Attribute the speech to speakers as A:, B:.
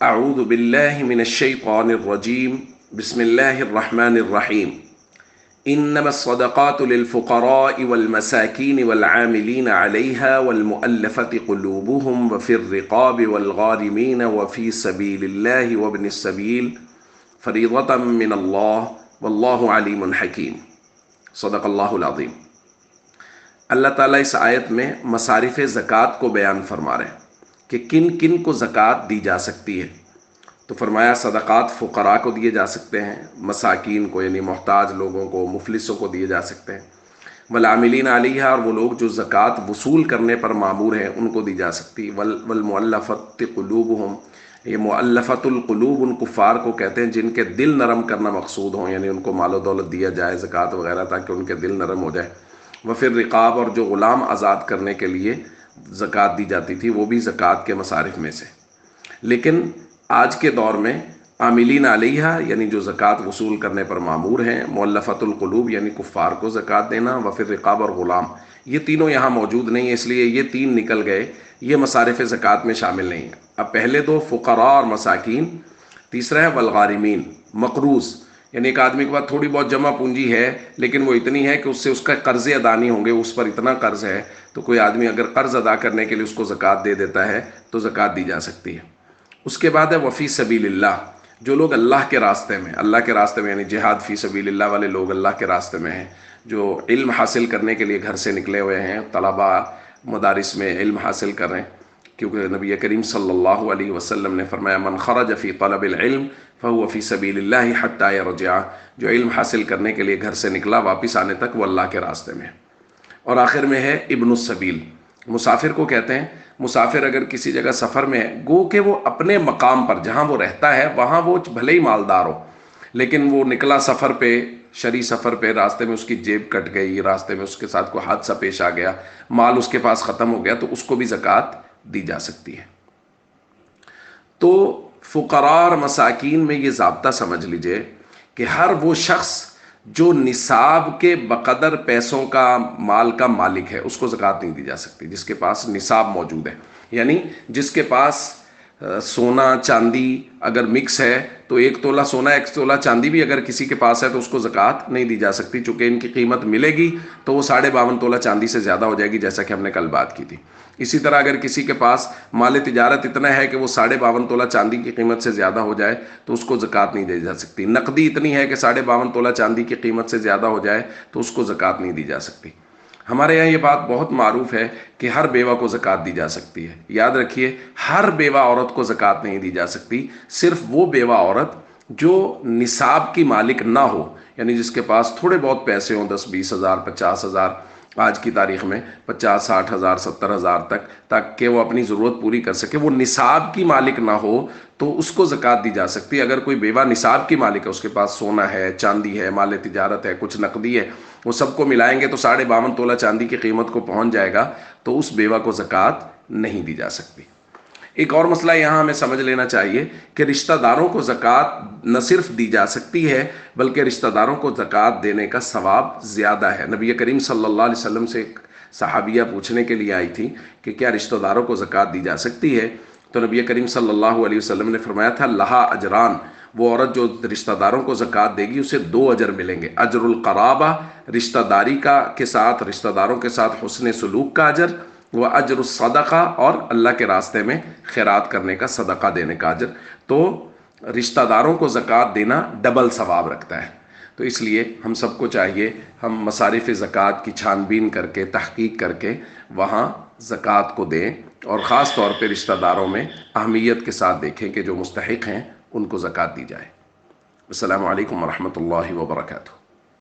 A: أعوذ بالله من الشيطان الرجيم بسم الله الرحمن الرحيم إنما الصدقات للفقراء والمساكين والعاملين عليها والمؤلفة قلوبهم وفي الرقاب والغارمين وفي سبيل الله وابن السبيل فريضة من الله والله عليم حكيم صدق اللہ العظیم۔ اللہ تعالیٰ اس آیت میں مصارف زکوٰۃ کو بیان فرما رہے ہیں کہ کن کن کو زکوٰۃ دی جا سکتی ہے۔ تو فرمایا صدقات فقراء کو دیے جا سکتے ہیں، مساکین کو یعنی محتاج لوگوں کو، مفلسوں کو دیے جا سکتے ہیں، والعاملین علیہا اور وہ لوگ جو زکوٰۃ وصول کرنے پر مامور ہیں ان کو دی جا سکتی، والمؤلفۃ قلوبہم، یہ مؤلفۃ القلوب ان کفار کو کہتے ہیں جن کے دل نرم کرنا مقصود ہوں، یعنی ان کو مال و دولت دیا جائے زکوٰۃ وغیرہ تاکہ ان کے دل نرم ہو جائے۔ وفی الرقاب اور جو غلام آزاد کرنے کے لیے زکوٰۃ دی جاتی تھی وہ بھی زکوٰۃ کے مصارف میں سے۔ لیکن آج کے دور میں عاملین علیہا یعنی جو زکوٰۃ وصول کرنے پر مامور ہیں، مؤلفۃ القلوب یعنی کفار کو زکوٰۃ دینا، وفی الرقاب اور غلام، یہ تینوں یہاں موجود نہیں ہیں، اس لیے یہ تین نکل گئے، یہ مصارف زکوٰۃ میں شامل نہیں ہیں۔ اب پہلے دو فقراء اور مساکین، تیسرا ہے والغارمین، مقروض یعنی ایک آدمی کے پاس تھوڑی بہت جمع پونجی ہے لیکن وہ اتنی ہے کہ اس سے اس کا قرض ادا نہیں ہوں گے، اس پر اتنا قرض ہے، تو کوئی آدمی اگر قرض ادا کرنے کے لیے اس کو زکوٰۃ دے دیتا ہے تو زکوٰۃ دی جا سکتی ہے۔ اس کے بعد ہے وفی سبیل اللہ، جو لوگ اللہ کے راستے میں یعنی جہاد فی سبیل اللہ والے لوگ اللہ کے راستے میں ہیں، جو علم حاصل کرنے کے لیے گھر سے نکلے ہوئے ہیں، طلباء مدارس میں علم حاصل کر رہے ہیں، کیونکہ نبی کریم صلی اللہ علیہ وسلم نے فرمایا من خرج فی طلب العلم فهو فی سبیل اللہ حتی یرجع، جو علم حاصل کرنے کے لیے گھر سے نکلا واپس آنے تک وہ اللہ کے راستے میں۔ اور آخر میں ہے ابن السبیل، مسافر کو کہتے ہیں۔ مسافر اگر کسی جگہ سفر میں ہے، گو کہ وہ اپنے مقام پر جہاں وہ رہتا ہے وہاں وہ بھلے ہی مالدار ہو، لیکن وہ نکلا سفر پہ، شرعی سفر پہ، راستے میں اس کی جیب کٹ گئی، راستے میں اس کے ساتھ کوئی حادثہ پیش آ گیا، مال اس کے پاس ختم ہو گیا، تو اس کو بھی زکوٰۃ دی جا سکتی ہے۔ تو فقراء اور مساکین میں یہ ضابطہ سمجھ لیجئے کہ ہر وہ شخص جو نصاب کے بقدر پیسوں کا مال کا مالک ہے اس کو زکوٰۃ نہیں دی جا سکتی، جس کے پاس نصاب موجود ہے، یعنی جس کے پاس سونا چاندی اگر مکس ہے تو 1 تولہ سونا 1 تولہ چاندی بھی اگر کسی کے پاس ہے تو اس کو زکوٰۃ نہیں دی جا سکتی، چونکہ ان کی قیمت ملے گی تو وہ 52.5 تولہ چاندی سے زیادہ ہو جائے گی، جیسا کہ ہم نے کل بات کی تھی۔ اسی طرح اگر کسی کے پاس مال تجارت اتنا ہے کہ وہ 52.5 تولہ چاندی کی قیمت سے زیادہ ہو جائے تو اس کو زکوٰۃ نہیں دی جا سکتی۔ نقدی اتنی ہے کہ 52.5 تولہ چاندی کی قیمت سے زیادہ ہو جائے تو اس کو زکوٰۃ نہیں دی جا سکتی۔ ہمارے یہاں یہ بات بہت معروف ہے کہ ہر بیوہ کو زکوٰۃ دی جا سکتی ہے۔ یاد رکھیے ہر بیوہ عورت کو زکوٰۃ نہیں دی جا سکتی، صرف وہ بیوہ عورت جو نصاب کی مالک نہ ہو، یعنی جس کے پاس تھوڑے بہت پیسے ہوں، 10-20 ہزار 50 ہزار، آج کی تاریخ میں 50-60 ہزار 70 ہزار تک، تاکہ وہ اپنی ضرورت پوری کر سکے، وہ نصاب کی مالک نہ ہو تو اس کو زکوٰۃ دی جا سکتی ہے۔ اگر کوئی بیوہ نصاب کی مالک ہے، اس کے پاس سونا ہے، چاندی ہے، مال تجارت ہے، کچھ نقدی ہے، وہ سب کو ملائیں گے تو 52.5 تولہ چاندی کی قیمت کو پہنچ جائے گا، تو اس بیوہ کو زکوٰۃ نہیں دی جا سکتی۔ ایک اور مسئلہ یہاں ہمیں سمجھ لینا چاہیے کہ رشتہ داروں کو زکوٰۃ نہ صرف دی جا سکتی ہے بلکہ رشتہ داروں کو زکوٰۃ دینے کا ثواب زیادہ ہے۔ نبی کریم صلی اللہ علیہ وسلم سے ایک صحابیہ پوچھنے کے لیے آئی تھی کہ کیا رشتہ داروں کو زکوٰۃ دی جا سکتی ہے، تو نبی کریم صلی اللہ علیہ وسلم نے فرمایا تھا لہا اجران، وہ عورت جو رشتہ داروں کو زکوٰۃ دے گی اسے 2 اجر ملیں گے، اجر القرابہ رشتہ داری کے ساتھ، رشتہ داروں کے ساتھ حسن سلوک کا اجر، وہ اجر الصدقہ اور اللہ کے راستے میں خیرات کرنے کا، صدقہ دینے کا اجر۔ تو رشتہ داروں کو زکوٰۃ دینا ڈبل ثواب رکھتا ہے۔ تو اس لیے ہم سب کو چاہیے ہم مصارف زکوٰۃ کی چھان بین کر کے، تحقیق کر کے وہاں زکوٰۃ کو دیں، اور خاص طور پہ رشتہ داروں میں اہمیت کے ساتھ دیکھیں کہ جو مستحق ہیں ان کو زکوٰۃ دی جائے۔ السلام علیکم ورحمۃ اللہ وبرکاتہ۔